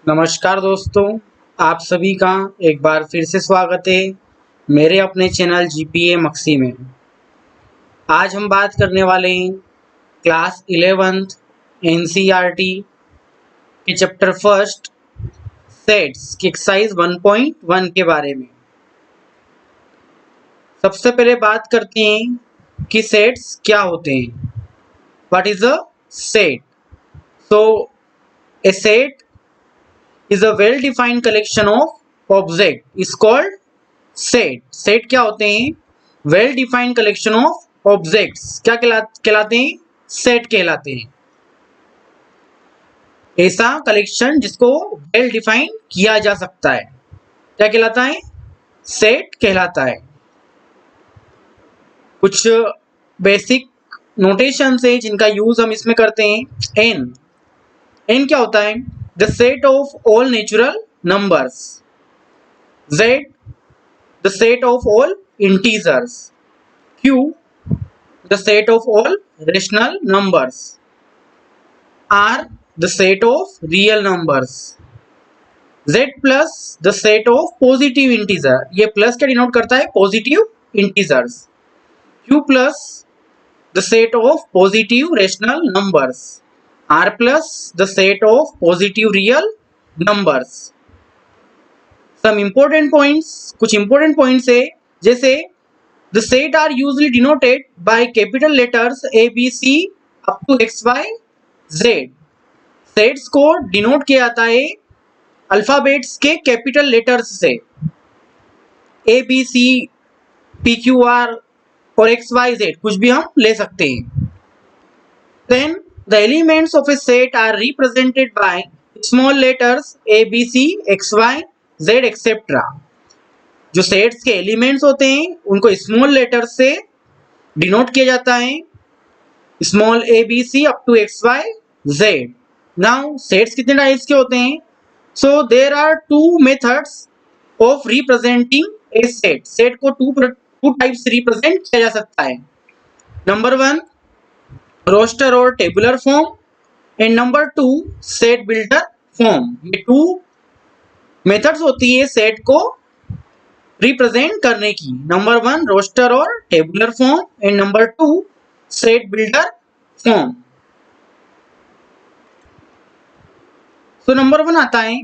नमस्कार दोस्तों, आप सभी का एक बार फिर से स्वागत है मेरे अपने चैनल जीपीए मक्सी में। आज हम बात करने वाले हैं क्लास 11th एनसीईआरटी के चैप्टर फर्स्ट सेट्स की एक्सरसाइज 1.1 के बारे में। सबसे पहले बात करते हैं कि सेट्स क्या होते हैं। What is a set? So A set is a well defined collection of object is called set. set क्या होते हैं? well defined collection of objects क्या कहलाते हैं? set कहलाते हैं। ऐसा कलेक्शन जिसको well defined किया जा सकता है क्या कहलाता है? set कहलाता है। कुछ बेसिक नोटेशन है जिनका यूज हम इसमें करते हैं। n क्या होता है? the set of all natural numbers. Z, the set of all integers. Q, the set of all rational numbers. R, the set of real numbers. Z plus the set of positive integer. ये plus क्या denote करता है? Positive integers. Q plus the set of positive rational numbers. R plus the set of positive real numbers. Some important points, कुछ important points है जैसे the set are usually denoted by capital letters A, B, C up to X, Y, Z. Sets को denote किया जाता है alphabets के capital letters से A, B, C, P, Q, R और X, Y, Z कुछ भी हम ले सकते हैं। Then the elements of a set are represented by small letters A, B, C, X, Y, Z, etc. जो सेट्स के एलिमेंट्स होते हैं उनको स्मॉल लेटर से डिनोट किया जाता है, small A, B, C up to X, Y, Z. Now sets कितने टाइप्स के होते हैं? So there are two methods of representing a set. Set को टू टाइप्स रिप्रेजेंट किया जा सकता है। नंबर 1 रोस्टर और tabular form and number 2 set builder form. ये टू मेथड्स होती है सेट को रिप्रेजेंट करने की। नंबर 1 रोस्टर और tabular form and number 2 set builder form. So number 1 आता है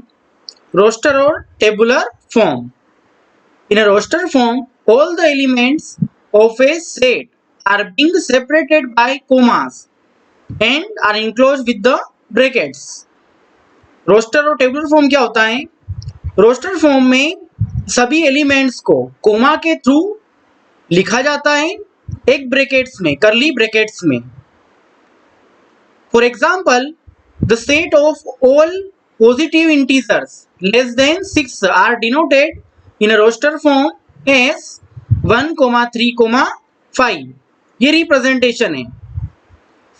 रोस्टर और tabular form. In a roster form all the elements of a set are being separated by commas and are enclosed with the brackets. Roster और tabular form क्या होता है? Roster form में सभी elements को कोमा के through लिखा जाता है एक ब्रैकेट्स में, करली ब्रैकेट्स में। For example the set of all positive integers less than 6 are denoted in a roster form as 1, 3, 5। ये रिप्रेजेंटेशन है।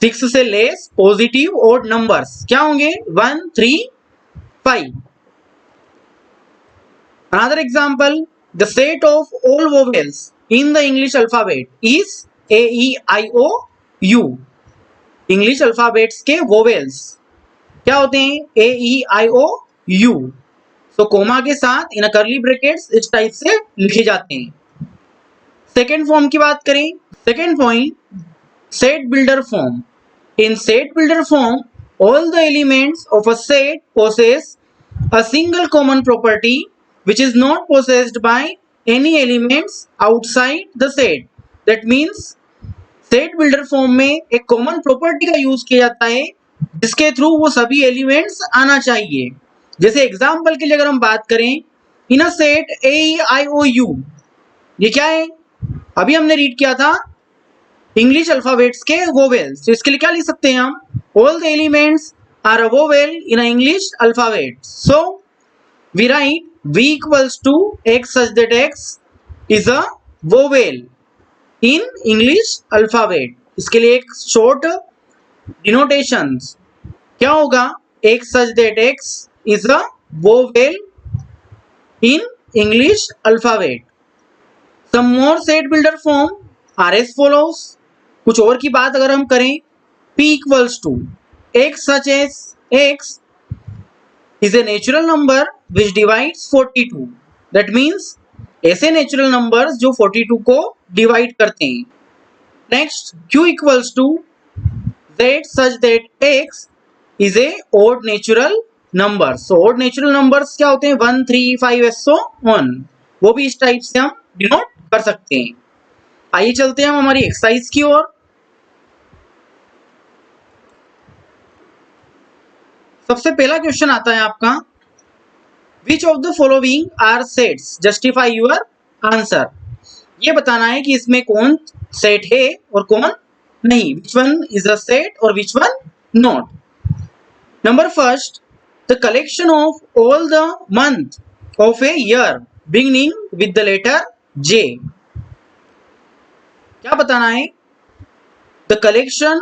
6 से लेस पॉजिटिव ओड नंबर्स क्या होंगे? 1, 3, 5। Another example the set of all vowels in the English alphabet is A, E, I, O, U। English alphabets के vowels क्या होते हैं? A, E, I, O, U। So comma के साथ इन करली brackets इस टाइप से लिखे जाते हैं। सेकेंड फॉर्म की बात करें, second point set builder form. In set builder form all the elements of a set possess a single common property which is not possessed by any elements outside the set. That means set builder form में एक common property का use किया जाता है जिसके through वो सभी elements आना चाहिए। जैसे एग्जाम्पल के लिए अगर हम बात करें in a set A, E, I, O, U, ये क्या है? अभी हमने रीड किया था इंग्लिश अल्फाबेट्स के वोवेल्स। तो इसके लिए क्या लिख सकते हैं हम? All the elements are a vowel in a English alphabet. So we write V equals to X such that X is a vowel in English alphabet. इसके लिए एक शॉर्ट डिनोटेशन क्या होगा? X such that X is a vowel in English alphabet. Some more set builder form are as follows. कुछ और की बात अगर हम करें P equals to X such as X is a natural number which divides 42। That means ऐसे natural numbers जो 42 को डिवाइड करते हैं। Next, q equals to z such that x is a odd natural number। so odd natural numbers क्या होते हैं? 1 3 5 so on। वो भी इस टाइप से हम डिनोट कर सकते हैं। आइए चलते हैं हम हमारी एक्सरसाइज की ओर। सबसे पहला क्वेश्चन आता है आपका, which of the following are sets justify your answer. ये बताना है कि इसमें कौन सेट है और कौन नहीं। Which one is a set और which one not. Number first, the collection of all the month of a year beginning with the letter J. क्या बताना है? The collection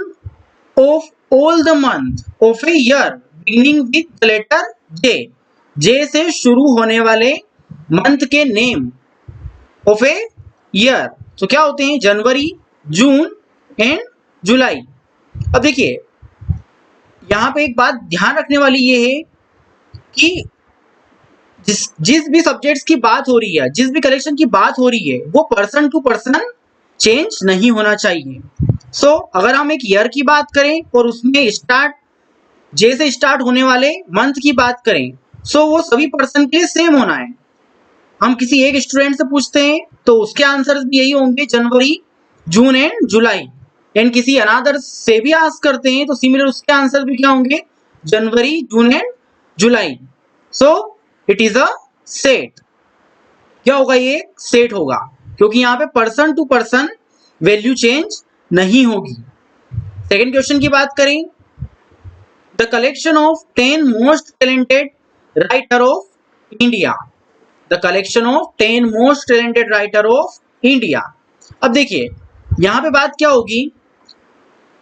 of all the month of a year beginning with the letter J. J से शुरू होने वाले month के name of a year. तो क्या होते हैं? जनवरी, जून एंड जुलाई। अब देखिए यहां पे एक बात ध्यान रखने वाली ये है कि जिस भी सब्जेक्ट्स की बात हो रही है, जिस भी कलेक्शन की बात हो रही है, वो पर्सन टू पर्सन चेंज नहीं होना चाहिए। सो अगर हम एक ईयर की बात करें और उसमें स्टार्ट जे से स्टार्ट होने वाले मंथ की बात करें, सो वो सभी पर्सन के लिए सेम होना है। हम किसी एक स्टूडेंट से पूछते हैं तो उसके आंसर्स भी यही होंगे, January, June and July. And किसी अनादर से भी आस्क करते हैं तो सिमिलर उसके आंसर भी क्या होंगे? January, June and July. So it is a set. क्या होगा? ये सेट होगा क्योंकि यहाँ पे person to person value change नहीं होगी। सेकेंड क्वेश्चन की बात करें, the collection of 10 most talented writer of India. The collection of 10 most talented writer of India. अब देखिए यहां पे बात क्या होगी?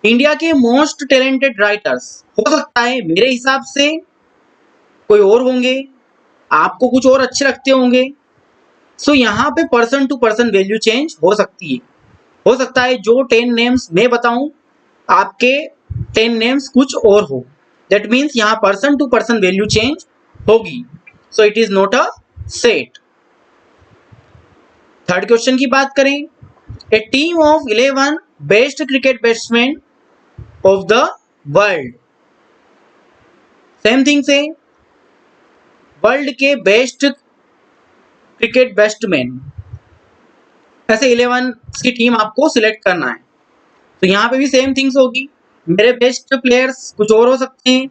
इंडिया के मोस्ट टैलेंटेड राइटर्स हो सकता है मेरे हिसाब से कोई और होंगे, आपको कुछ और अच्छे लगते होंगे। सो यहाँ पे person to person value change हो सकती है। हो सकता है जो 10 नेम्स मैं बताऊं आपके 10 नेम्स कुछ और हो। दैट मीन्स यहाँ person to person value change होगी। So it is not a set. Third question की बात करें, a team of 11 best cricket batsman of the world. Same thing से वर्ल्ड के बेस्ट क्रिकेट बैट्समैन, ऐसे 11 की टीम आपको सिलेक्ट करना है। तो यहाँ पे भी सेम थिंग्स होगी। मेरे बेस्ट प्लेयर्स कुछ और हो सकते हैं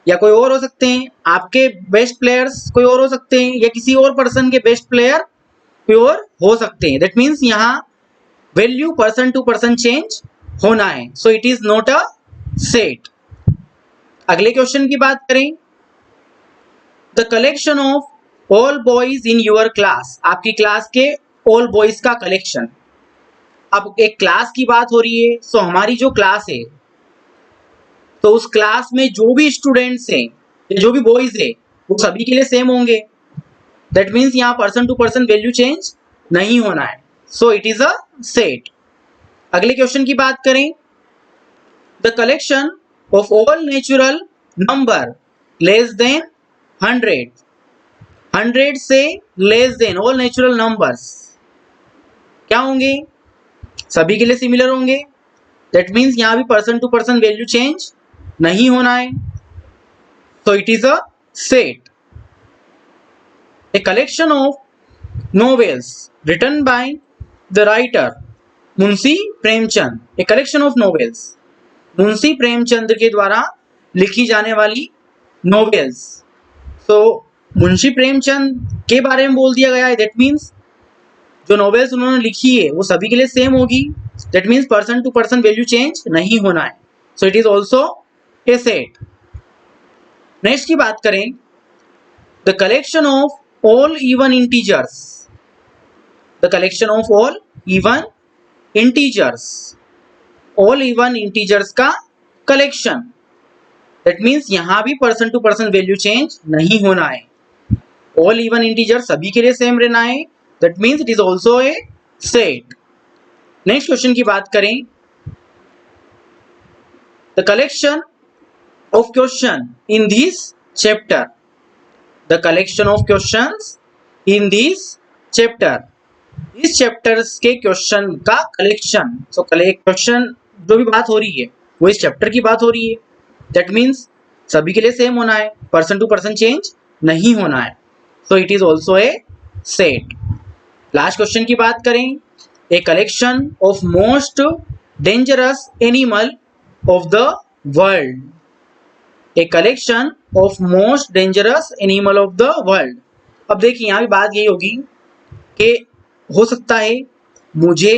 या कोई और हो सकते हैं, आपके बेस्ट प्लेयर्स कोई और हो सकते हैं या किसी और पर्सन के बेस्ट प्लेयर कोई और हो सकते हैं। दैट मीन्स यहाँ value person to person change होना है। So it is not a set. अगले क्वेश्चन की बात करें, the collection of all boys in your class. आपकी क्लास के ऑल बॉयज का कलेक्शन। अब एक क्लास की बात हो रही है, सो हमारी जो क्लास है तो उस क्लास में जो भी स्टूडेंट्स हैं या जो भी बॉयज है वो सभी के लिए सेम होंगे। दैट मीन्स यहाँ person to person value change नहीं होना है। So it is a set. अगले क्वेश्चन की बात करें, the collection of all natural number less than 100। 100 से less than all natural numbers क्या होंगे? सभी के लिए सिमिलर होंगे। दैट मीन्स यहाँ भी person to person value change नहीं होना है। So it is a set. A collection of novels written by the writer Munshi Premchand. A collection of novels, Munshi Premchand के द्वारा लिखी जाने वाली नॉवेल्स। सो मुंशी प्रेमचंद के बारे में बोल दिया गया है। दैट मीन्स जो नॉवेल्स उन्होंने लिखी है वो सभी के लिए सेम होगी। That means person to person value change नहीं होना है। So it is also a set. Next की बात करें, the collection of all even integers. The collection of all even integers, all even integers का कलेक्शन। दैट मीन्स यहां भी person to person value change नहीं होना है। ऑल इवन इंटीजर सभी के लिए सेम रहना है। That means it is also a set. Next question की बात करें, the collection of question in this chapter. The collection of questions in this chapter, इस चैप्टर्स के क्वेश्चन का कलेक्शन। सो क्वेश्चन जो भी बात हो रही है वो इस चैप्टर की बात हो रही है। दैट मीन्स सभी के लिए सेम होना है, पर्सन टू पर्सन चेंज नहीं होना है। So it is also a set. Last question की बात करें, a collection of most dangerous animal of the world, a collection of most dangerous animal of the world. अब देखिए यहाँ भी बात यही होगी कि हो सकता है मुझे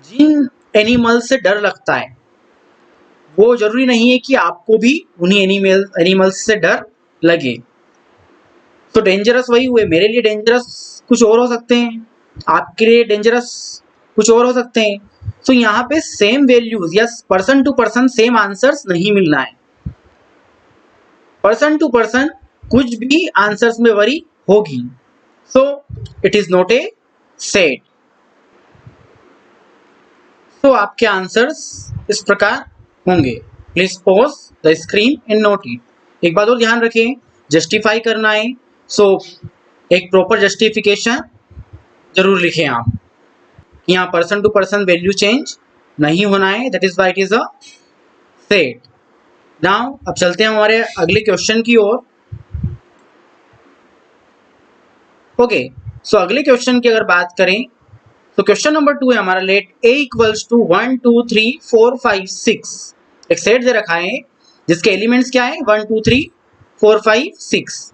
जिन एनिमल से डर लगता है वो जरूरी नहीं है कि आपको भी उन्हीं एनिमल्स से डर लगे। तो डेंजरस वही हुए, मेरे लिए डेंजरस कुछ और हो सकते हैं, आपके लिए डेंजरस कुछ और हो सकते हैं। तो यहाँ पे सेम वैल्यूज या person to person same answers नहीं मिलना है। पर्सन टू पर्सन कुछ भी आंसर्स में वरी होगी। So it is not a set. तो आपके आंसर्स इस प्रकार होंगे। Please pause the screen and note it. एक बात और ध्यान रखें, जस्टिफाई करना है सो एक प्रॉपर जस्टिफिकेशन जरूर लिखें आप। यहाँ person to person value change नहीं होना है, that is why it is a set. Now अब चलते हैं हमारे अगले क्वेश्चन की ओर। ओके, सो अगले क्वेश्चन की अगर बात करें तो क्वेश्चन नंबर 2 है हमारा, लेट a इक्वल्स टू 1 2 3 4 5 6। एक सेट दे रखा है जिसके एलिमेंट्स क्या है 1 2 3 4 5 6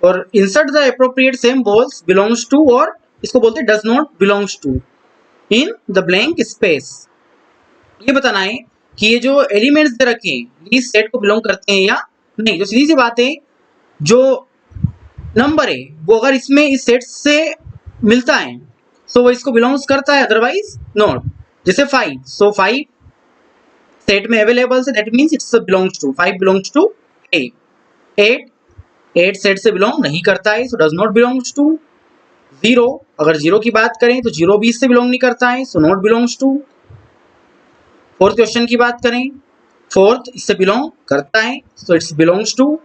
और insert the appropriate symbols belongs to, और इसको बोलते हैं does not belongs to in the blank space. ये बताना है कि ये जो एलिमेंट्स दे रखे हैं इस सेट को बिलोंग करते हैं या नहीं। तो सीधी सी बात है, जो नंबर है वो अगर इसमें इस सेट से मिलता है तो वो इसको बिलोंग्स करता है, अदरवाइज नॉट। जैसे 5, सो 5 सेट में अवेलेबल है, that means it's belongs to 5 belongs to A. 8 set से बिलोंग नहीं करता है, so does not belongs to. 0, अगर 0 की बात करें तो 0 भी इससे बिलोंग नहीं करता है, so not belongs to. Fourth question की बात करें, फोर्थ इससे बिलोंग करता है, so it's belongs to.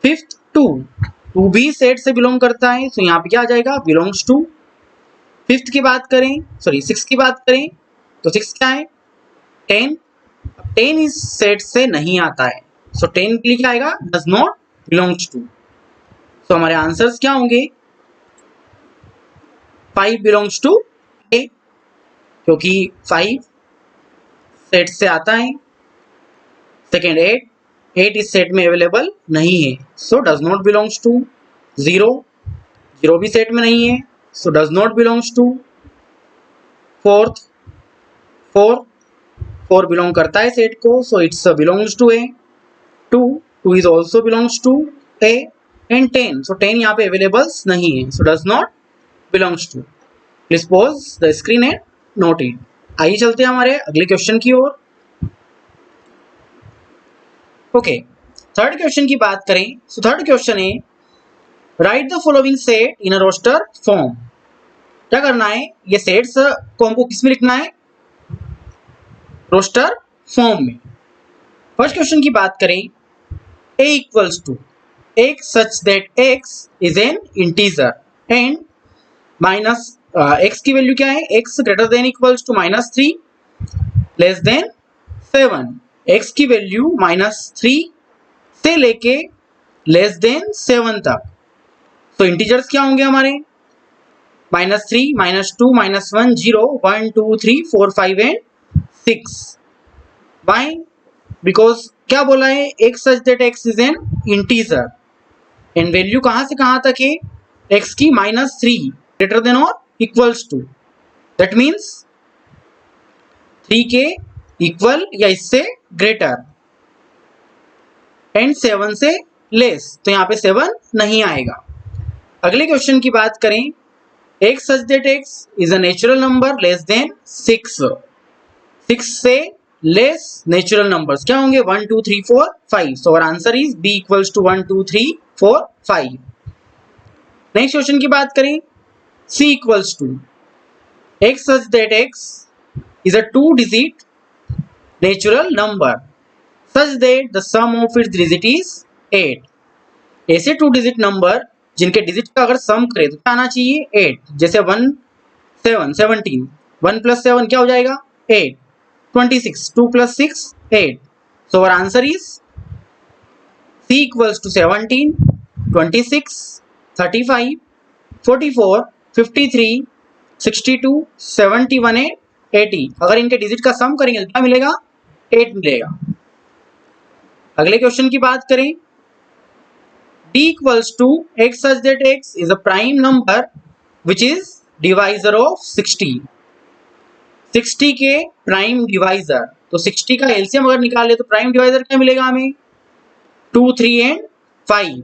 Fifth 2 भी सेट से बिलोंग करता है, सो यहाँ पे क्या आ जाएगा बिलोंग्स टू। फिफ्थ की बात करें, सॉरी 6 की बात करें तो 6 क्या है 10। 10 इस सेट से नहीं आता है, सो 10 के लिए क्या आएगा डज नॉट बिलोंग्स टू। सो हमारे आंसर्स क्या होंगे 5 बिलोंग्स टू ए, क्योंकि 5 सेट से आता है। सेकेंड 8 इस सेट में अवेलेबल नहीं है, so does not belongs to. 0 भी सेट में नहीं है, so does not belongs to. Fourth 4 belong करता है सेट को, so it's belongs to A. 2 is also belongs to A. And 10, so 10 यहाँ पे अवेलेबल्स नहीं है, so does not belongs to. Please pause the screen and note it. आइए चलते हैं हमारे अगले क्वेश्चन की ओर। ओके, थर्ड क्वेश्चन की बात करें, सो थर्ड क्वेश्चन है write the following set in a roster form. क्या करना है, ये सेट्स को हमको किस में लिखना है रोस्टर फॉर्म में। फर्स्ट क्वेश्चन की बात करें, a equals to x such that x is an integer and minus x की वैल्यू क्या है x greater than equals to -3 less than 7। x की वैल्यू -3 से लेके लेस देन 7 तक। तो इंटीजर्स क्या होंगे हमारे -3 -2 -1 0 1 2 3 4 5 एंड 6। वाई, बिकॉज क्या बोला है x such that x is an integer and value कहां से कहां तक है x की -3 ग्रेटर देन और इक्वल्स टू, दैट मीन्स 3 के इक्वल या इससे ग्रेटर एंड 7 से लेस, तो यहाँ पे 7 नहीं आएगा। अगले क्वेश्चन की बात करें, x such that x is a natural number less than 6। 6 से लेस नेचुरल नंबर्स क्या होंगे 1 2 3 4 5। So our answer is b equals to 1 2 3 4 5। Next question की बात करें, c equals to x such that x is a 2-digit natural number such that the sum of its digit is 8 ऐसे 2 digit number जिनके digit का अगर सम करें तो क्या आना चाहिए 8, जैसे 1 7 17, 1 + 7 क्या हो जाएगा 8, 26, 2 + 6 8. So our answer is C equals to 17, 26, 35, 44, 53, 62, 71 and 80. अगर इनके डिजिट का सम करेंगे तो क्या मिलेगा 8 मिलेगा। अगले क्वेश्चन की बात करें, d equals to x such that x is a prime number which is divisor of 60. 60 के प्राइम डिवाइजर, तो 60 का एलसीएम अगर निकाले तो प्राइम डिवाइजर क्या मिलेगा हमें 2, 3 एंड 5।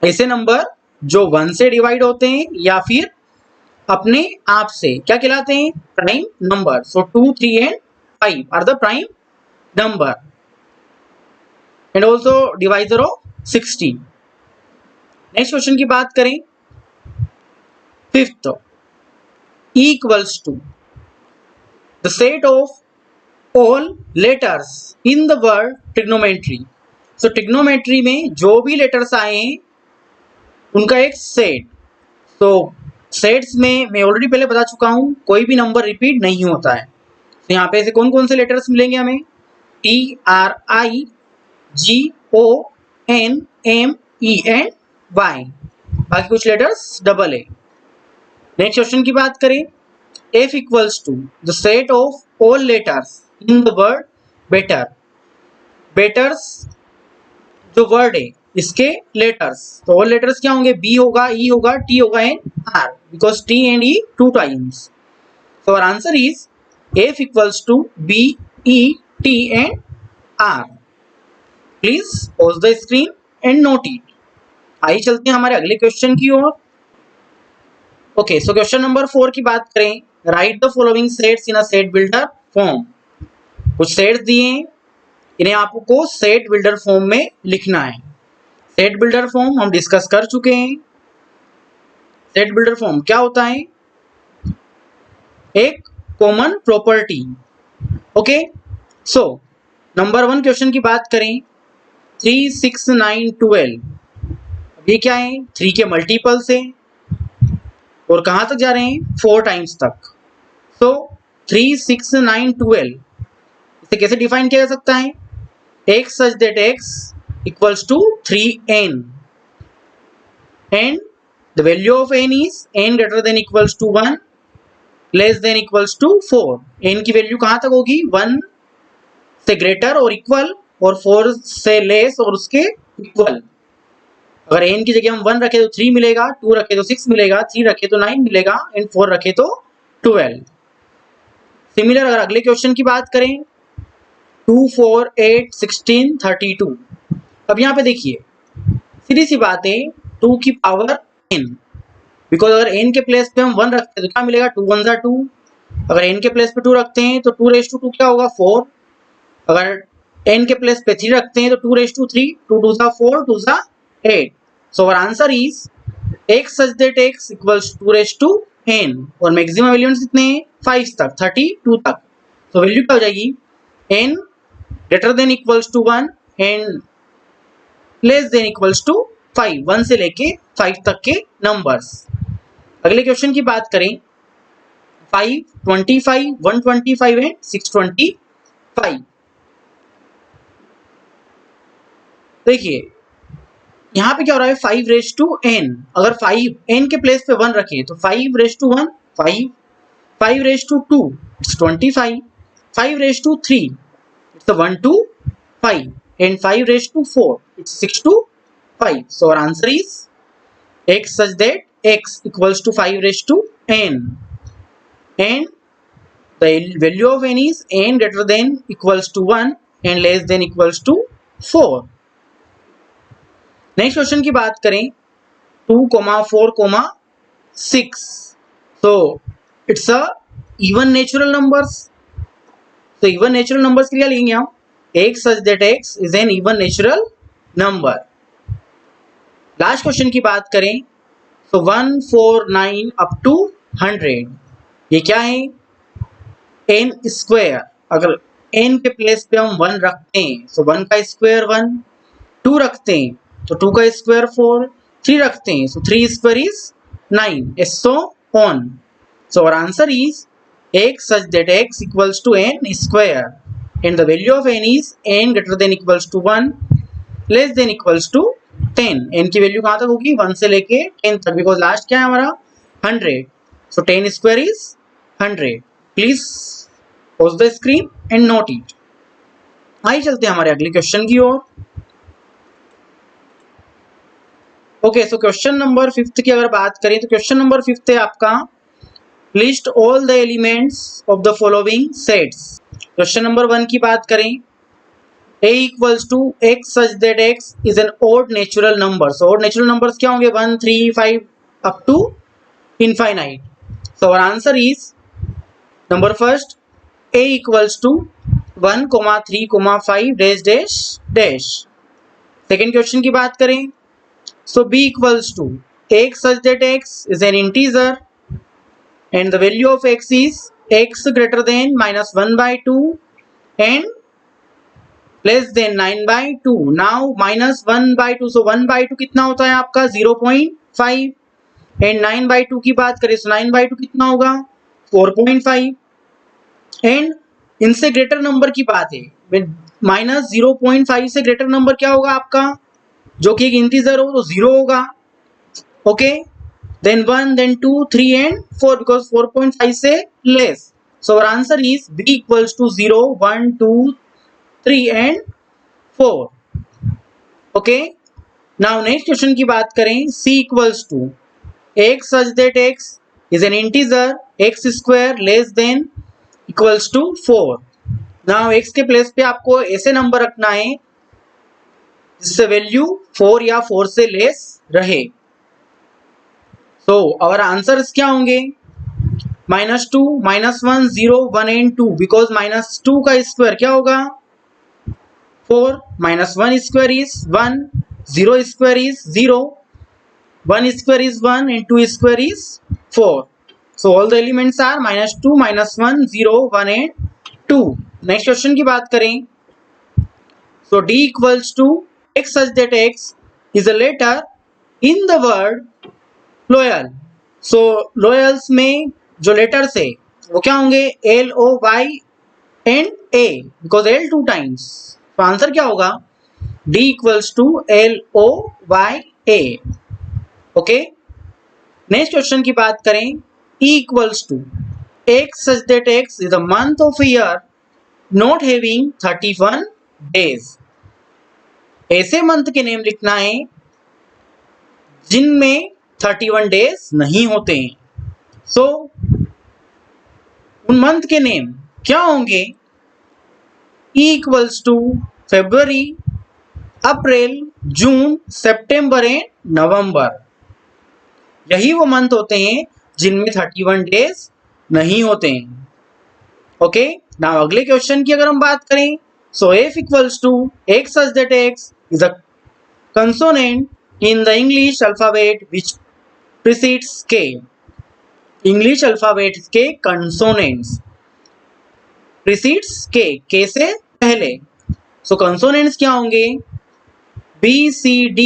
ऐसे नंबर जो 1 से डिवाइड होते हैं या फिर अपने आप से क्या कहलाते हैं prime number. So 2, 3 and 5 are the prime number and also divisor of 60। Next question की बात करें, fifth, equals to the set of all letters in the word trigonometry. So trigonometry में जो भी लेटर्स आए हैं उनका एक सेट। तो सेट्स में मैं ऑलरेडी पहले बता चुका हूं कोई भी नंबर रिपीट नहीं होता है। तो यहाँ पे ऐसे कौन कौन से लेटर्स मिलेंगे हमें TRI GON ME and Y, बाकी कुछ लेटर्स डबल है। नेक्स्ट क्वेश्चन की बात करें, F equals to the set of all letters in the word better. Betters जो वर्ड है इसके लेटर्स, तो ऑल लेटर्स क्या होंगे B होगा, E होगा, T होगा and R, because T and E 2 times. So our answer is F equals to B, E, T and R. Please pause the screen and note it. आइए चलते हैं हमारे अगले क्वेश्चन की ओर। ओके, सो क्वेश्चन नंबर 4 की बात करें, right the following sets in a set builder form. कुछ सेट्स दिए हैं, इन्हें आपको सेट बिल्डर फॉर्म में लिखना है। सेट बिल्डर फॉर्म हम डिस्कस कर चुके हैं। सेट बिल्डर फॉर्म क्या होता है, एक कॉमन प्रॉपर्टी। ओके, सो नंबर 1 क्वेश्चन की बात करें, 3, 6, 9, 12। ये क्या है 3 के मल्टीपल्स हैं और कहां तक जा रहे हैं 4 टाइम्स तक। सो 3, 6, 9, 12 इसे कैसे डिफाइन किया जा सकता है, x such that x equals to 3n and the value of n is n greater than equals to 1 less than equals to 4। n की वैल्यू कहां तक होगी 1 से ग्रेटर और इक्वल और 4 से लेस और उसके इक्वल। अगर n की जगह हम 1 रखे तो 3 मिलेगा, 2 रखे तो 6 मिलेगा, 3 रखे तो 9 मिलेगा एंड 4 रखे तो 12। सिमिलर अगर अगले क्वेश्चन की बात करें, 2, 4, 8, 16, 32। अब यहाँ पे देखिए सीधी सी बात है 2 की पावर n, बिकॉज अगर n के प्लेस पे हम 1 रखते हैं तो क्या मिलेगा 2 1 2। अगर n के प्लेस पे 2 रखते हैं तो 2 क्या होगा 4। अगर n के प्लेस पे 3 रखते हैं तो 2 3, 2 2 4, 2 8। So our answer is x such that x equals 2 n और मैक्सिमम एलिमेंट्स कितने हैं 5 तक, 32 तक। तो वैल्यू क्या हो जाएगी n greater than equals to 1 and less than equals to 5, 1 से लेके 5 तक के नंबर्स। अगले क्वेश्चन की बात करें, 5, 25, 125 एंड 625। देखिए यहाँ पे क्या हो रहा है 5 raised to n। अगर 5 n के प्लेस पे 1 रखें तो 5 raised to 1 5, 5 raised to 2 it's 25, 5 raised to 3 it's a 1 to 5 and 5 raised to 4 it's 6 to 5। So our answer is x such that x equals to 5 raised to n and the value of n is n greater than equals to 1 and less than equals to 4। Next question की बात करें 2, 4, 6। So it's a even natural numbers. तो even natural numbers के लिए लिखेंगे हम x such that x is an even natural number। Last question की बात करें तो 1, 4, 9 up to 100। ये क्या है n स्क्वायर। अगर n के प्लेस पे हम 1 रखते हैं तो 1 का स्क्वायर 1, 2 रखते हैं तो 2 का स्क्वायर 4, 3 रखते हैं, सो 3 square is 9, so on. So our answer is x such that x equals to n square and the value of n is n greater than equals to 1 less than equals to 10. n की value कहाँ तक होगी, 1 से लेके 10 तक, because last क्या है हमारा 100. सो 10 square is 100. Please pause the screen and note it. आइए चलते हैं हमारे अगले क्वेश्चन की ओर. ओके, सो क्वेश्चन नंबर 5 की अगर बात करें तो क्वेश्चन नंबर 5 है आपका list all the elements of the following sets. Question number 1 की बात करें, a equals to x such that x is an odd natural number. So odd natural numbers क्या होंगे, 1, 3, 5 up to infinite. So our answer is number first, a equals to 1, 3, 5 dash dash dash. Second question की बात करें, so b equals to x such that x is an integer and the value of x is x greater than minus 1 by 2 and less than 9 by 2. Now minus 1 by 2, so 1 by 2 कितना होता है आपका 0.5 and 9 by 2 की बात करें so 9 by 2 कितना होगा 4.5 and इनसे ग्रेटर नंबर की बात है, माइनस 0.5 से ग्रेटर नंबर क्या होगा आपका, जो कि एक इंटीजर हो तो 0 होगा. Okay, then 1, then 2, 3 and 4 because 4.5 से less. So our answer is b equals to 0, 1, 2, 3 and 4. Okay. Now next question की बात करें, c equals to x such that x is an integer x square less than equals to 4. Now x के place पे आपको ऐसे number रखना है जिससे वैल्यू 4 या 4 से लेस रहे. So our answers क्या होंगे, -2, -1, 0, 1 and 2 बिकॉज -2 का स्क्वायर क्या होगा 4, -1 square is 1, 0 square is 0, 1 square is 1 and 2 square is 4. So all the elements are -2, -1, 0, 1 and 2. Next question की बात करें, so d equals to x such that x is a letter in the word loyal. So loyals में जो letters है वो क्या होंगे L, O, Y and A because L 2 times. तो आंसर क्या होगा, d equals to LOYA. Okay, next question की बात करें, e equals to x such that x is a month of year not having 31 days. ऐसे month के name लिखना है जिनमें 31 डेज नहीं होते हैं. सो उन मंथ के नेम क्या होंगे, E equals to February, April, June, September and November. यही वो मंथ होते हैं जिनमें 31 डेज नहीं होते हैं. ओके, नाउ अगले क्वेश्चन की अगर हम बात करें, so f equals to x such that x is a consonant in the English alphabet which precedes k. English alphabet के कंसोनेंट्स प्रीसीड्स k से पहले. सो कंसोनेंट्स क्या होंगे, B, C, D,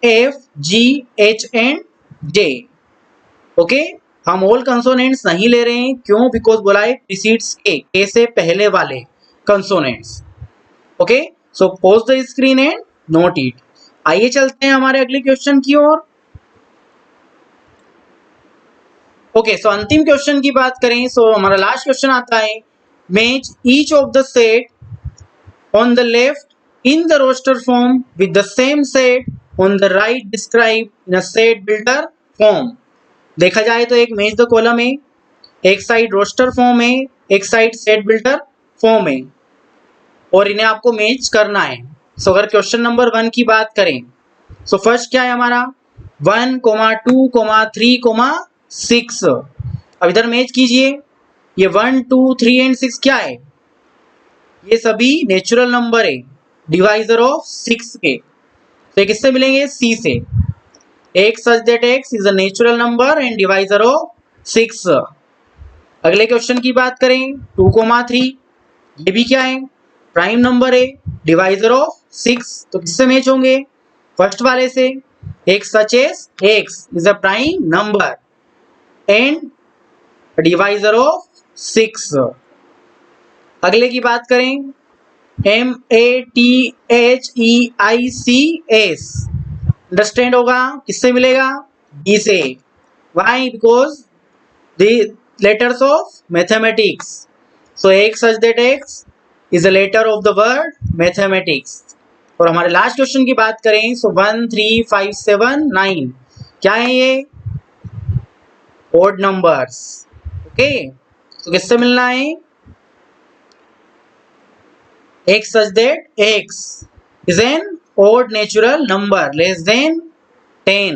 F, G, H and J. Okay, हम all consonants नहीं ले रहे हैं, क्यों, बिकॉज बोला है प्रीसीड्स k से पहले वाले consonants. Okay, so pause the screen and note it. आइए चलते हैं हमारे अगले क्वेश्चन की ओर. ओके, सो अंतिम क्वेश्चन की बात करें, सो हमारा लास्ट क्वेश्चन आता है, match each of the set on the left in the roster form with the same set on the right described in a set builder form. देखा जाए तो एक मैच द कॉलम है, एक साइड रोस्टर फॉर्म है, एक side set builder form है और इन्हें आपको मैच करना है. सो अगर क्वेश्चन नंबर 1 की बात करें, सो फर्स्ट क्या है हमारा 1, 2, 3, 6. अब इधर मैच कीजिए, ये 1, 2, 3 एंड 6 क्या है, ये सभी नेचुरल नंबर है, डिवाइजर ऑफ 6 के. तो किससे मिलेंगे, C से. x such that x is a natural number and divisor of 6. अगले क्वेश्चन की बात करें 2, 3, ये भी क्या है, प्राइम नंबर है, डिवाइजर ऑफ 6. तो किससे मैच होंगे, फर्स्ट वाले से, एक such as x is a prime number and divisor of 6। अगले की बात करें, MATHEICS, अंडरस्टैंड होगा, किससे मिलेगा? B से। Why? Because the letters of mathematics. So x such that x is a letter of the word mathematics. और हमारे लास्ट क्वेश्चन की बात करें, सो 1 3 5 7 9 क्या है ये? Odd numbers. ओके, तो किससे मिलना है? x such that x is an odd natural number less than 10.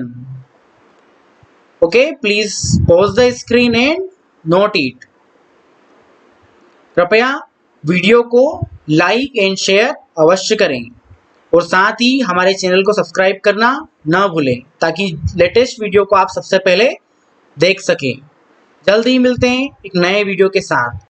Okay, please pause the screen and note it. कृपया वीडियो को लाइक एंड शेयर अवश्य करें और साथ ही हमारे चैनल को सब्सक्राइब करना ना भूलें ताकि लेटेस्ट वीडियो को आप सबसे पहले देख सकें। जल्द ही मिलते हैं एक नए वीडियो के साथ।